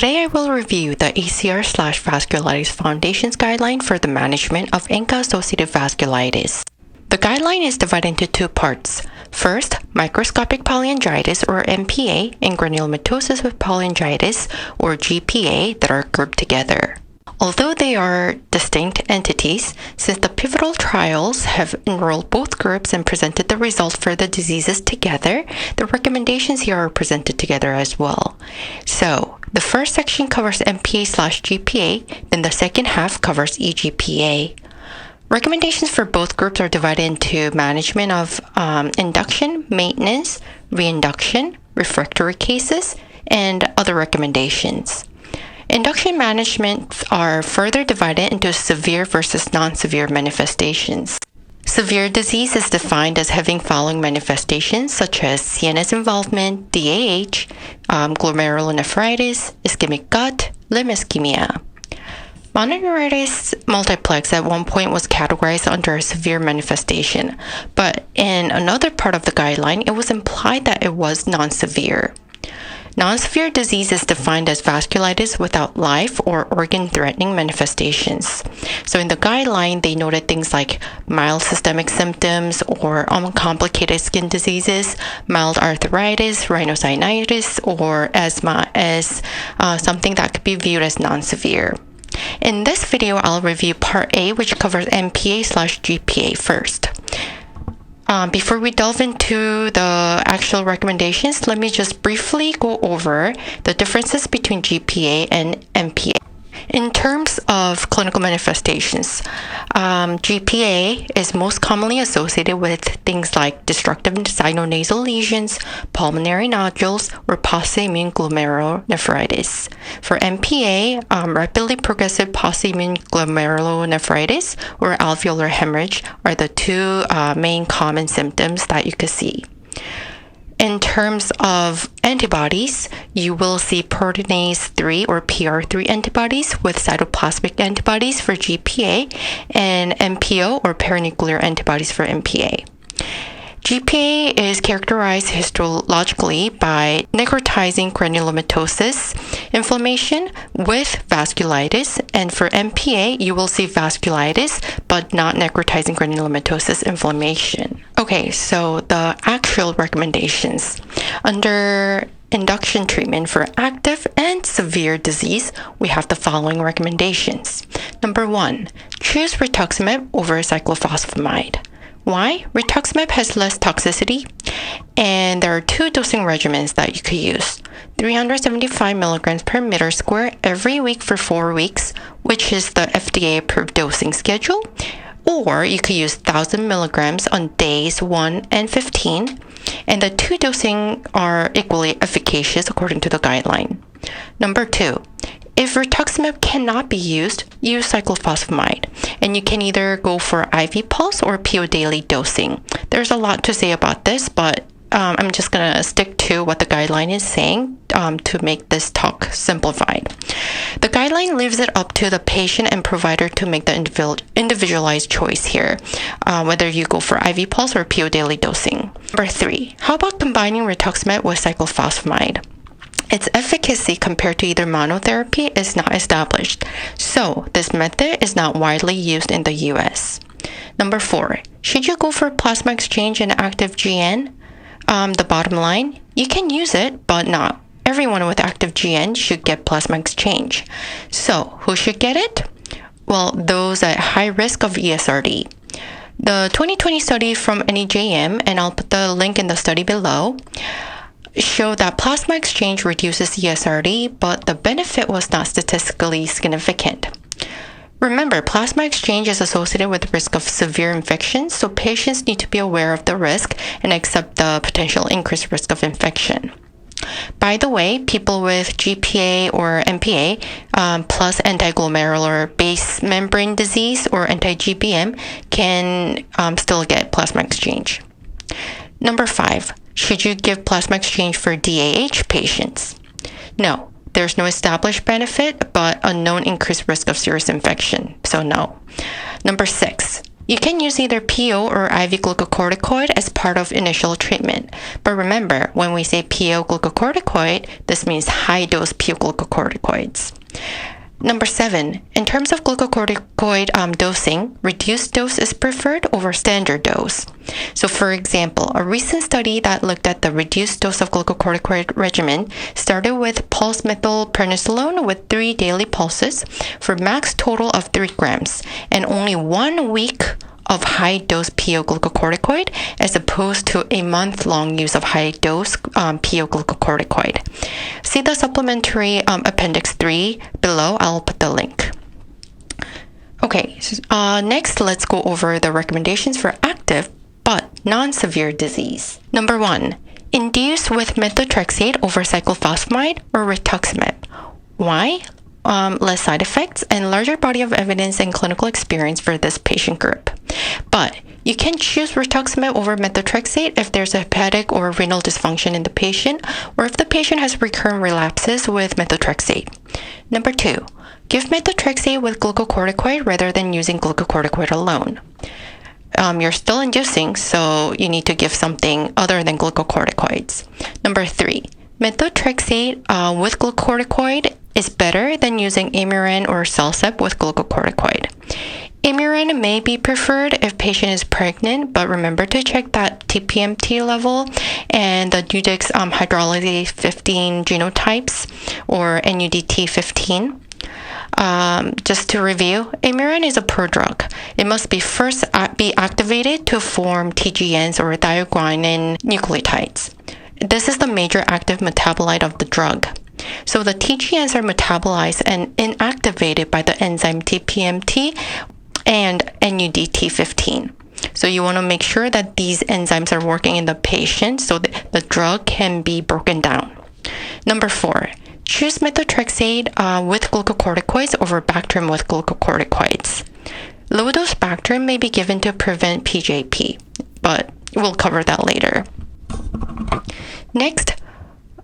Today I will review the ACR/Vasculitis Foundations Guideline for the management of ANCA-associated vasculitis. The guideline is divided into two parts. First, microscopic polyangiitis or MPA and granulomatosis with polyangiitis or GPA that are grouped together. Although they are distinct entities, since the pivotal trials have enrolled both groups and presented the results for the diseases together, the recommendations here are presented together as well. So, the first section covers MPA/GPA, then the second half covers EGPA. Recommendations for both groups are divided into management of induction, maintenance, reinduction, refractory cases, and other recommendations. Induction managements are further divided into severe versus non-severe manifestations. Severe disease is defined as having following manifestations such as CNS involvement, DAH, glomerulonephritis, ischemic gut, limb ischemia. Mononeuritis multiplex at one point was categorized under a severe manifestation, but in another part of the guideline, it was implied that it was non-severe. Non-severe disease is defined as vasculitis without life or organ-threatening manifestations. So in the guideline, they noted things like mild systemic symptoms or uncomplicated skin diseases, mild arthritis, rhinosinusitis, or asthma as something that could be viewed as non-severe. In this video, I'll review Part A, which covers MPA/GPA first. Before we delve into the actual recommendations, let me just briefly go over the differences between GPA and MPA. In terms of clinical manifestations, GPA is most commonly associated with things like destructive sinonasal lesions, pulmonary nodules, or post-immune glomerulonephritis. For MPA, rapidly progressive post-immune glomerulonephritis or alveolar hemorrhage are the two main common symptoms that you could see. In terms of antibodies, you will see proteinase 3 or PR3 antibodies with cytoplasmic antibodies for GPA and MPO or paranuclear antibodies for MPA. GPA is characterized histologically by necrotizing granulomatosis inflammation with vasculitis, and for MPA, you will see vasculitis but not necrotizing granulomatosis inflammation. Okay, so the actual recommendations. Under induction treatment for active and severe disease, we have the following recommendations. Number 1, choose rituximab over cyclophosphamide. Why? Rituximab has less toxicity, and there are two dosing regimens that you could use. 375 milligrams per meter square every week for 4 weeks, which is the FDA-approved dosing schedule, or you could use 1,000 milligrams on days 1 and 15, and the two dosing are equally efficacious according to the guideline. Number 2, if rituximab cannot be used, use cyclophosphamide, and you can either go for IV pulse or PO daily dosing. There's a lot to say about this, but I'm just going to stick to what the guideline is saying to make this talk simplified. The guideline leaves it up to the patient and provider to make the individualized choice here, whether you go for IV pulse or PO daily dosing. Number 3, how about combining rituximab with cyclophosphamide? Its efficacy compared to either monotherapy is not established, so this method is not widely used in the US. Number 4, should you go for plasma exchange and active GN? The bottom line, you can use it, but not everyone with active GN should get plasma exchange. So, who should get it? Well, those at high risk of ESRD. The 2020 study from NEJM, and I'll put the link in the study below, show that plasma exchange reduces ESRD, but the benefit was not statistically significant. Remember, plasma exchange is associated with the risk of severe infections, so patients need to be aware of the risk and accept the potential increased risk of infection. By the way, people with GPA or MPA plus antiglomerular base membrane disease or anti-GBM can still get plasma exchange. Number 5, should you give plasma exchange for DAH patients? No, there's no established benefit, but a known increased risk of serious infection, so no. Number 6, You can use either PO or IV glucocorticoid as part of initial treatment. But remember, when we say PO glucocorticoid, this means high-dose PO glucocorticoids. Number 7, in terms of glucocorticoid dosing, reduced dose is preferred over standard dose. So for example, a recent study that looked at the reduced dose of glucocorticoid regimen started with pulse methylprednisolone with 3 daily pulses for max total of 3 grams and only 1 week of high-dose PO glucocorticoid as opposed to a month-long use of high-dose PO glucocorticoid. See the supplementary Appendix 3 below. I'll put the link. Okay, next let's go over the recommendations for active but non-severe disease. Number 1, induce with methotrexate over cyclophosphamide or rituximab. Why? Less side effects and larger body of evidence and clinical experience for this patient group. But you can choose rituximab over methotrexate if there's a hepatic or renal dysfunction in the patient or if the patient has recurrent relapses with methotrexate. Number 2, give methotrexate with glucocorticoid rather than using glucocorticoid alone. You're still inducing, so you need to give something other than glucocorticoids. Number 3, methotrexate with glucocorticoid is better than using Amarin or Celsep with glucocorticoid. Amarin may be preferred if patient is pregnant, but remember to check that TPMT level and the Nudix hydrolyzase 15 genotypes or NUDT 15. Just to review, Amarin is a prodrug. It must be first be activated to form TGNs or thioguanine nucleotides. This is the major active metabolite of the drug. So the TGNs are metabolized and inactivated by the enzyme TPMT and NUDT15. So you want to make sure that these enzymes are working in the patient so that the drug can be broken down. Number 4, choose methotrexate with glucocorticoids over Bactrim with glucocorticoids. Low-dose Bactrim may be given to prevent PJP, but we'll cover that later. Next,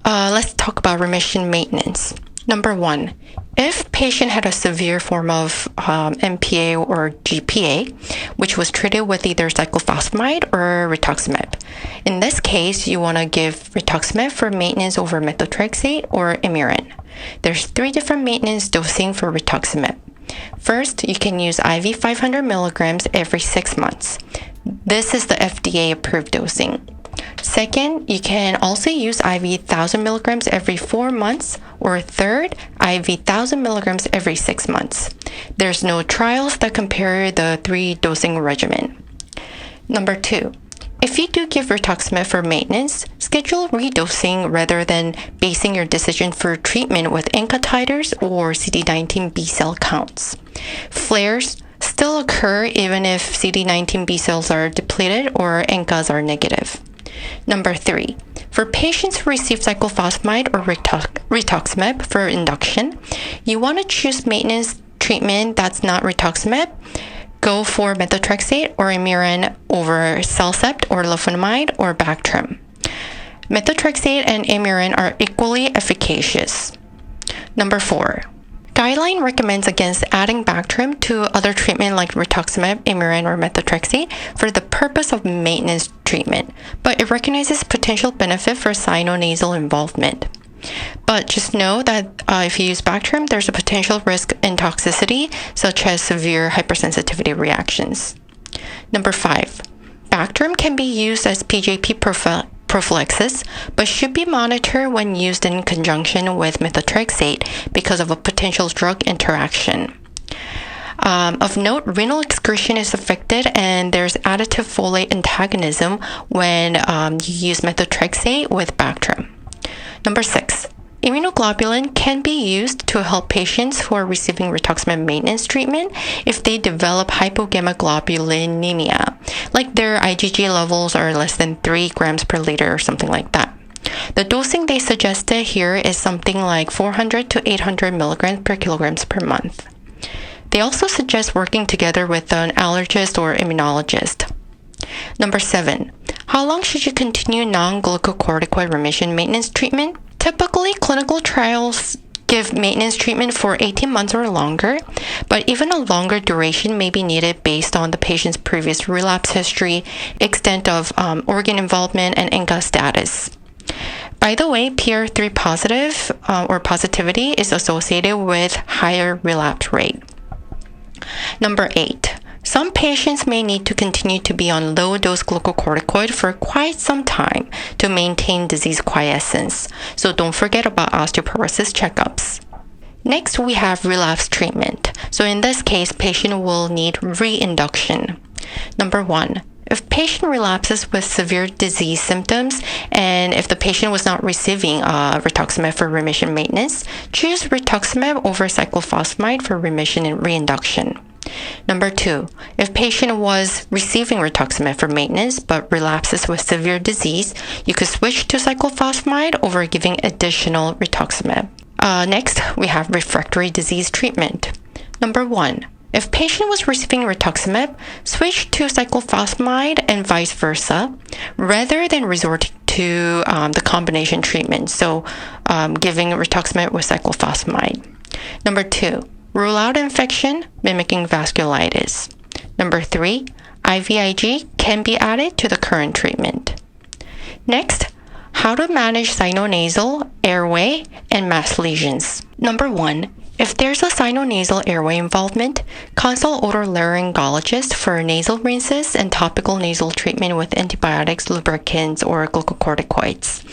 let's talk about remission maintenance. Number 1, if patient had a severe form of MPA or GPA, which was treated with either cyclophosphamide or rituximab. In this case, you want to give rituximab for maintenance over methotrexate or Amarin. There's 3 different maintenance dosing for rituximab. First, you can use IV 500 milligrams every 6 months. This is the FDA-approved dosing. Second, you can also use IV 1,000 milligrams every 4 months, or third, IV 1,000 milligrams every 6 months. There's no trials that compare the 3 dosing regimen. Number 2, if you do give rituximab for maintenance, schedule redosing rather than basing your decision for treatment with ANCA titers or CD19 B cell counts. Flares still occur even if CD19 B cells are depleted or ANCAs are negative. Number 3, for patients who receive cyclophosphamide or rituximab for induction, you want to choose maintenance treatment that's not rituximab. Go for methotrexate or Amarin over Celsep or leflunomide or Bactrim. Methotrexate and Amarin are equally efficacious. Number 4, Guideline recommends against adding Bactrim to other treatment like rituximab, Amarin, or methotrexate for the purpose of maintenance treatment, but it recognizes potential benefit for sinonasal involvement. But just know that if you use Bactrim, there's a potential risk in toxicity, such as severe hypersensitivity reactions. Number 5, Bactrim can be used as PJP prophylaxis, but should be monitored when used in conjunction with methotrexate because of a potential drug interaction. Of note, renal excretion is affected and there's additive folate antagonism when you use methotrexate with Bactrim. Number 6, immunoglobulin can be used to help patients who are receiving rituximab maintenance treatment if they develop hypogammaglobulinemia, like their IgG levels are less than 3 grams per liter or something like that. The dosing they suggested here is something like 400 to 800 milligrams per kilograms per month. They also suggest working together with an allergist or immunologist. Number 7, how long should you continue non-glucocorticoid remission maintenance treatment? Typically, clinical trials give maintenance treatment for 18 months or longer, but even a longer duration may be needed based on the patient's previous relapse history, extent of organ involvement, and ANCA status. By the way, PR3 positive or positivity is associated with higher relapse rate. Number 8. Some patients may need to continue to be on low-dose glucocorticoid for quite some time to maintain disease quiescence, so don't forget about osteoporosis checkups. Next, we have relapse treatment. So in this case, patient will need reinduction. Number 1. If patient relapses with severe disease symptoms, and if the patient was not receiving rituximab for remission maintenance, choose rituximab over cyclophosphamide for remission and reinduction. Number 2, if patient was receiving rituximab for maintenance but relapses with severe disease, you could switch to cyclophosphamide over giving additional rituximab. Next, we have refractory disease treatment. Number 1, if patient was receiving rituximab, switch to cyclophosphamide and vice versa, rather than resort to the combination treatment, so giving rituximab with cyclophosphamide. Number 2, rule out infection mimicking vasculitis. Number 3, IVIG can be added to the current treatment. Next, how to manage sinonasal, airway, and mass lesions. Number 1, if there's a sinonasal airway involvement, consult otolaryngologist for nasal rinses and topical nasal treatment with antibiotics, lubricants, or glucocorticoids.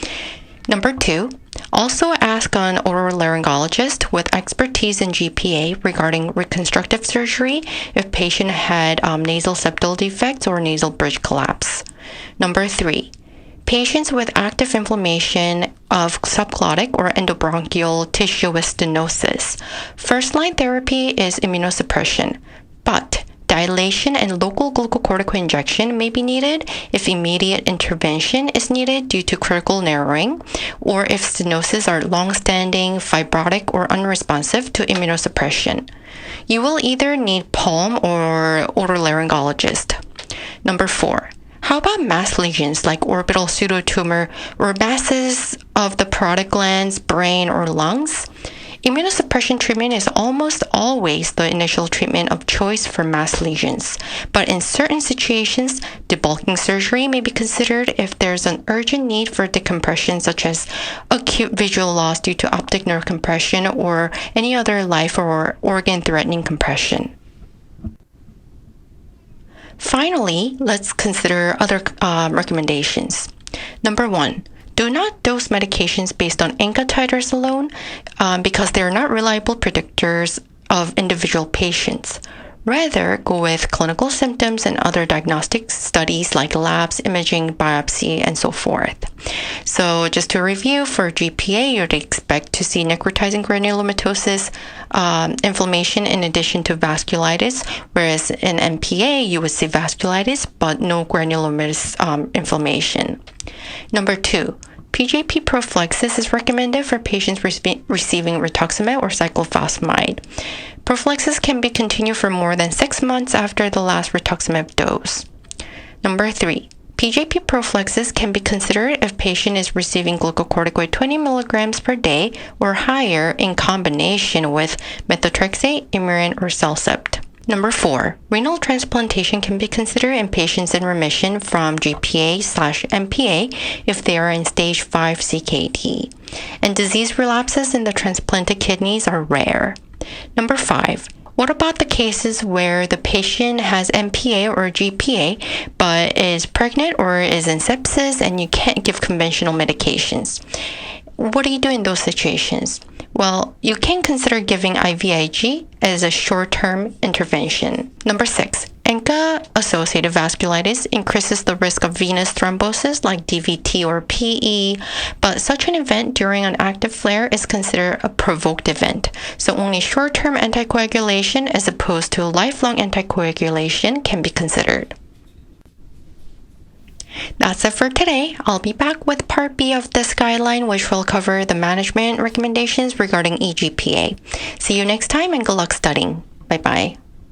Number 2, also ask an otolaryngologist with expertise in GPA regarding reconstructive surgery if patient had nasal septal defects or nasal bridge collapse. Number 3, patients with active inflammation of subglottic or endobronchial tissue with stenosis. First-line therapy is immunosuppression, but dilation and local glucocorticoid injection may be needed if immediate intervention is needed due to critical narrowing, or if stenosis are long-standing, fibrotic, or unresponsive to immunosuppression. You will either need palm or otolaryngologist. Number 4, how about mass lesions like orbital pseudotumor or masses of the parotid glands, brain, or lungs? Immunosuppression treatment is almost always the initial treatment of choice for mass lesions, but in certain situations, debulking surgery may be considered if there's an urgent need for decompression, such as acute visual loss due to optic nerve compression or any other life or organ-threatening compression. Finally, let's consider other recommendations. Number 1, do not dose medications based on ANCA titers alone because they are not reliable predictors of individual patients. Rather, go with clinical symptoms and other diagnostic studies like labs, imaging, biopsy, and so forth. So just to review, for GPA, you'd expect to see necrotizing granulomatosis, inflammation in addition to vasculitis, whereas in MPA, you would see vasculitis, but no granulomatous inflammation. Number 2, PJP prophylaxis is recommended for patients receiving rituximab or cyclophosphamide. Prophylaxis can be continued for more than 6 months after the last rituximab dose. Number 3, PJP prophylaxis can be considered if patient is receiving glucocorticoid 20 milligrams per day or higher in combination with methotrexate, Imuran, or Cellcept. Number 4, renal transplantation can be considered in patients in remission from GPA/MPA if they are in stage 5 CKD, and disease relapses in the transplanted kidneys are rare. Number 5, what about the cases where the patient has MPA or GPA but is pregnant or is in sepsis and you can't give conventional medications? What do you do in those situations? Well, you can consider giving IVIG as a short-term intervention. Number 6, ANCA-associated vasculitis increases the risk of venous thrombosis like DVT or PE, but such an event during an active flare is considered a provoked event, so only short-term anticoagulation as opposed to lifelong anticoagulation can be considered. That's it for today. I'll be back with part B of this guideline, which will cover the management recommendations regarding EGPA. See you next time and good luck studying. Bye-bye.